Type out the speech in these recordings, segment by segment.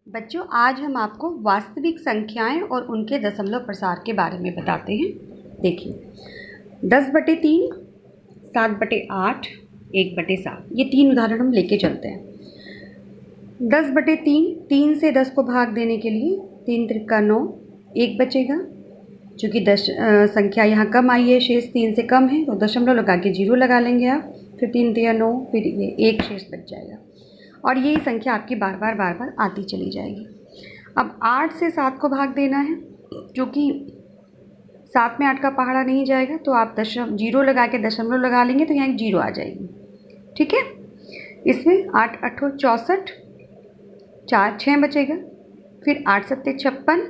बच्चों, आज हम आपको वास्तविक संख्याएं और उनके दशमलव प्रसार के बारे में बताते हैं। देखिए, 10/3, 7/8, 1/7, ये 3 उदाहरण हम लेके चलते हैं। 10/3, 3 से 10 को भाग देने के लिए 3 त्रिका 9, 1 बचेगा। चूँकि संख्या यहाँ कम आई है, शेष 3 से कम है, तो दशमलव लगा के 0 लगा लेंगे आप। फिर 3 तिया 9, फिर ये 1 शेष बच जाएगा और यही संख्या आपकी बार बार आती चली जाएगी। अब 8 से 7 को भाग देना है, क्योंकि 7 में 8 का पहाड़ा नहीं जाएगा, तो आप 0 लगा के दशमलव लगा लेंगे तो यहाँ 0 आ जाएगी। ठीक है, इसमें 8 8 64, 4 6 बचेगा। फिर 8 7 56,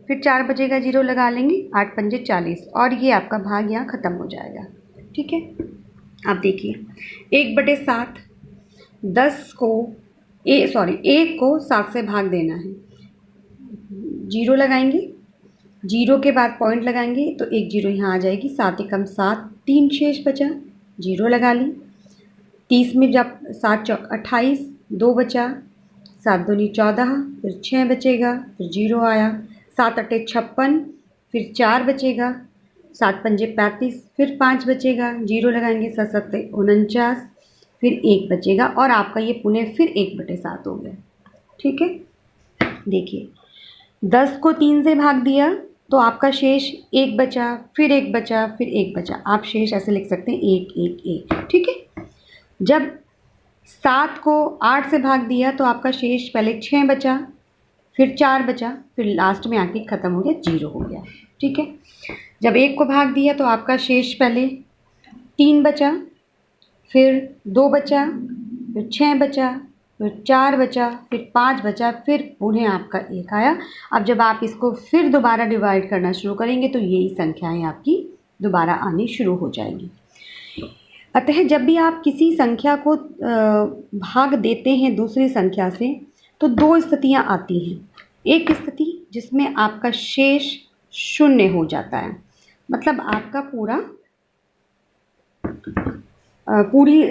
फिर 4 बचेगा, 0 लगा लेंगे, 8 5 40 और ये आपका भाग यहाँ ख़त्म हो जाएगा। ठीक है, अब देखिए 1/7, 1 को 7 से भाग देना है। 0 लगाएंगे, 0 के बाद पॉइंट लगाएंगे तो 1 0 यहाँ आ जाएगी। 7 एकम 7, 3 शेष बचा, 0 लगा ली। 30 में जब 7 चौक 28, 2 बचा, 7 दूनी 14, फिर 6 बचेगा, फिर 0 आया। 7 8 56, फिर 4 बचेगा, 7 5 35, फिर 5 बचेगा, 0 लगाएंगे। 7 7 49, फिर 1 बचेगा और आपका ये पुनः फिर 1/7 हो गया। ठीक है, देखिए 10 को 3 से भाग दिया तो आपका शेष 1 बचा, फिर 1 बचा, फिर 1 बचा। आप शेष ऐसे लिख सकते हैं 1 1 1। ठीक है, जब 7 को 8 से भाग दिया तो आपका शेष पहले 6 बचा, फिर 4 बचा, फिर लास्ट में आके ख़त्म हो गया, 0 हो गया। ठीक है, जब 1 को भाग दिया तो आपका शेष पहले 3 बचा, फिर 2 बचा, फिर 6 बचा, फिर 4 बचा, फिर 5 बचा, फिर पुनः आपका 1 आया। अब जब आप इसको फिर दोबारा डिवाइड करना शुरू करेंगे तो यही संख्याएं आपकी दोबारा आनी शुरू हो जाएंगी। अतः जब भी आप किसी संख्या को भाग देते हैं दूसरी संख्या से तो 2 स्थितियां आती हैं। एक स्थिति जिसमें आपका शेष 0 हो जाता है, मतलब आपका पूरी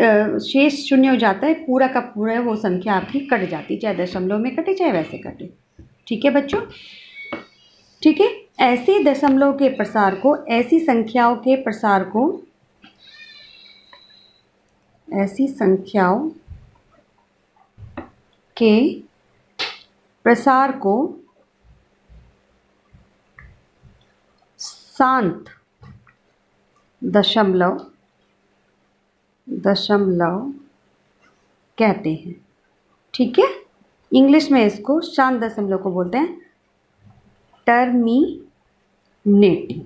शेष 0 हो जाता है, पूरा का पूरा वो संख्या आपकी कट जाती है, चाहे दशमलव में कटे चाहे वैसे कटे। ठीक है बच्चों, ठीक है। ऐसे दशमलव के प्रसार को, ऐसी संख्याओं के प्रसार को, ऐसी संख्याओं के प्रसार को शांत दशमलव कहते हैं। ठीक है, इंग्लिश में इसको शांत दशमलव को बोलते हैं टर्मिनेटिंग।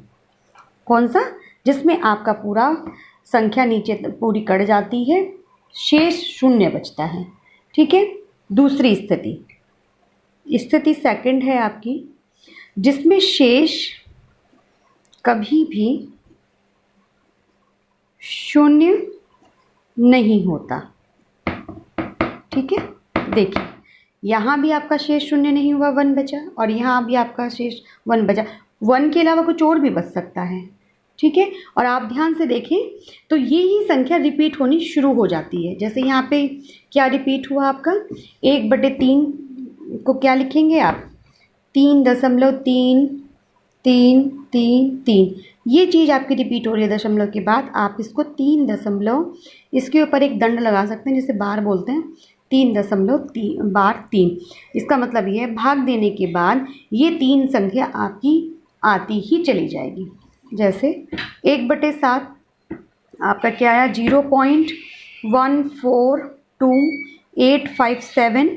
कौन सा? जिसमें आपका पूरा संख्या नीचे पूरी कट जाती है, शेष 0 बचता है। ठीक है, दूसरी स्थिति सेकंड है आपकी, जिसमें शेष कभी भी 0 नहीं होता। ठीक है, देखिए यहाँ भी आपका शेष 0 नहीं हुआ, 1 बचा, और यहाँ भी आपका शेष 1 बचा। 1 के अलावा कुछ और भी बच सकता है। ठीक है, और आप ध्यान से देखें तो ये ही संख्या रिपीट होनी शुरू हो जाती है। जैसे यहाँ पे क्या रिपीट हुआ आपका, 1/3 को क्या लिखेंगे आप, 3.33333। ये चीज़ आपकी रिपीट हो रही है दशमलव के बाद। आप इसको 3 दशमलव, इसके ऊपर एक दंड लगा सकते हैं जिसे बार बोलते हैं, 3.3 इसका मतलब ये है भाग देने के बाद ये 3 संख्या आपकी आती ही चली जाएगी। जैसे 1/7 आपका क्या आया, 0.142857।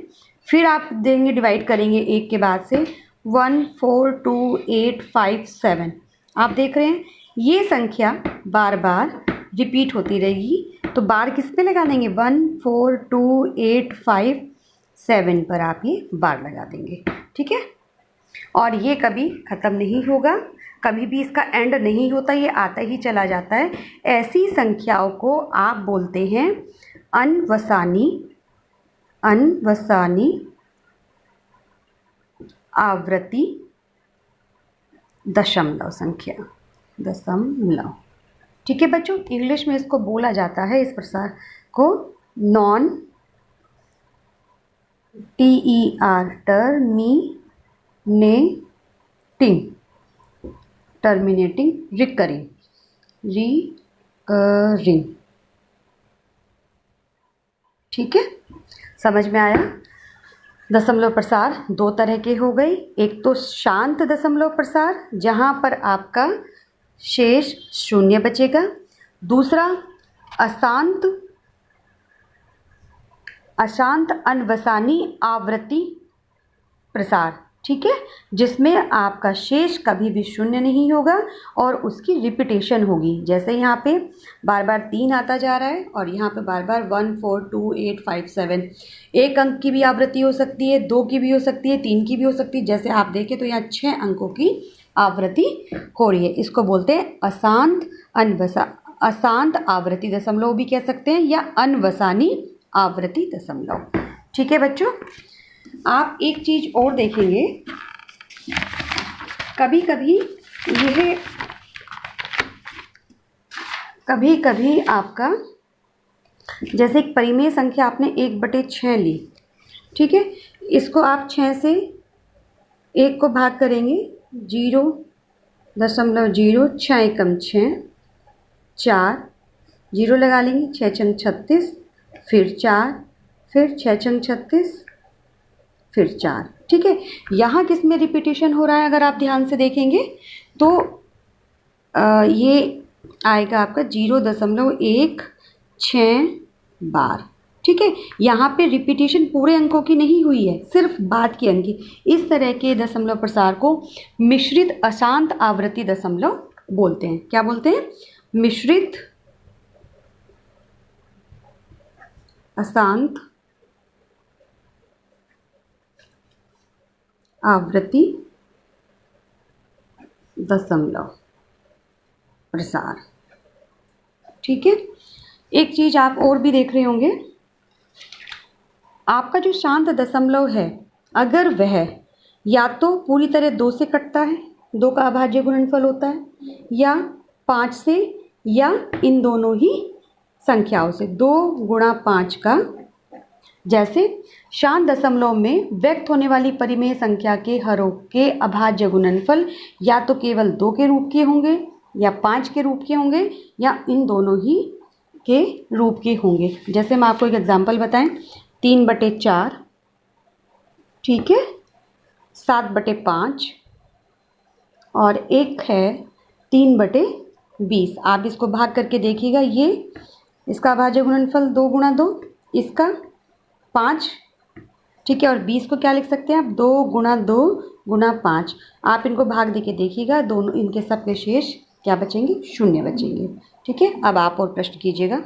फिर आप देंगे, डिवाइड करेंगे 1 के बाद से, 142,857। आप देख रहे हैं ये संख्या बार बार रिपीट होती रहेगी, तो बार किस पे लगा देंगे, 142,857 पर आप ये बार लगा देंगे। ठीक है, और ये कभी ख़त्म नहीं होगा, कभी भी इसका एंड नहीं होता, ये आता ही चला जाता है। ऐसी संख्याओं को आप बोलते हैं अनवसानी आवृत्ति दशमलव संख्या, दशमलव। ठीक है बच्चों, इंग्लिश में इसको बोला जाता है, इस प्रसार को नॉन TER टर्मिनेटिंग रिकरिंग ठीक है, समझ में आया। दशमलव प्रसार दो तरह के हो गए, एक तो शांत दशमलव प्रसार जहाँ पर आपका शेष शून्य बचेगा, दूसरा अशांत अनवसानी आवृत्ति प्रसार, ठीक है, जिसमें आपका शेष कभी भी शून्य नहीं होगा और उसकी रिपीटेशन होगी। जैसे यहाँ पे बार बार 3 आता जा रहा है और यहाँ पे बार बार 1 4 2 8 5 7, एक अंक की भी आवृत्ति हो सकती है, 2 की भी हो सकती है, 3 की भी हो सकती है। जैसे आप देखें तो यहाँ 6 अंकों की आवृत्ति हो रही है। इसको बोलते हैं अशांत आवृत्ति दशमलव भी कह सकते हैं या अनवसानी आवृत्ति दशमलव। ठीक है बच्चों, आप एक चीज और देखेंगे, कभी कभी आपका जैसे एक परिमेय संख्या आपने 1/6 ली, ठीक है, इसको आप 6 से 1 को भाग करेंगे, 0.0, 6 एकम 6, 4, 0 लगा लेंगे, 6 छंग 36, फिर 4, फिर 6 छंग 36, फिर 4, ठीक है। यहाँ किस में रिपीटेशन हो रहा है अगर आप ध्यान से देखेंगे तो ये आएगा आपका 0.16 बार, ठीक है। यहाँ पे रिपीटेशन पूरे अंकों की नहीं हुई है, सिर्फ बाद के अंक की। इस तरह के दशमलव प्रसार को मिश्रित अशांत आवृत्ति दशमलव बोलते हैं। क्या बोलते हैं? मिश्रित अशांत आवृत्ति दशमलव प्रसार, ठीक है। एक चीज आप और भी देख रहे होंगे, आपका जो शांत दशमलव है अगर वह या तो पूरी तरह 2 से कटता है, 2 का अभाज्य गुणनफल होता है, या 5 से, या इन दोनों ही संख्याओं से 2 गुणा 5 का। जैसे शांत दशमलव में व्यक्त होने वाली परिमेय संख्या के हरों के अभाज्य गुणनफल या तो केवल 2 के रूप के होंगे, या 5 के रूप के होंगे, या इन दोनों ही के रूप के होंगे। जैसे हम आपको एक एग्जांपल बताएं, 3/4, ठीक है, 7/5, और एक है 3/20। आप इसको भाग करके देखिएगा, ये इसका अभाज्य गुणनफल 2 गुणा 2, इसका 5, ठीक है, और 20 को क्या लिख सकते हैं आप? 2 गुणा 2 गुणा 5। आप इनको भाग देके देखिएगा, दोनों इनके सब के शेष क्या बचेंगे? शून्य बचेंगे, ठीक है। अब आप और प्रश्न कीजिएगा।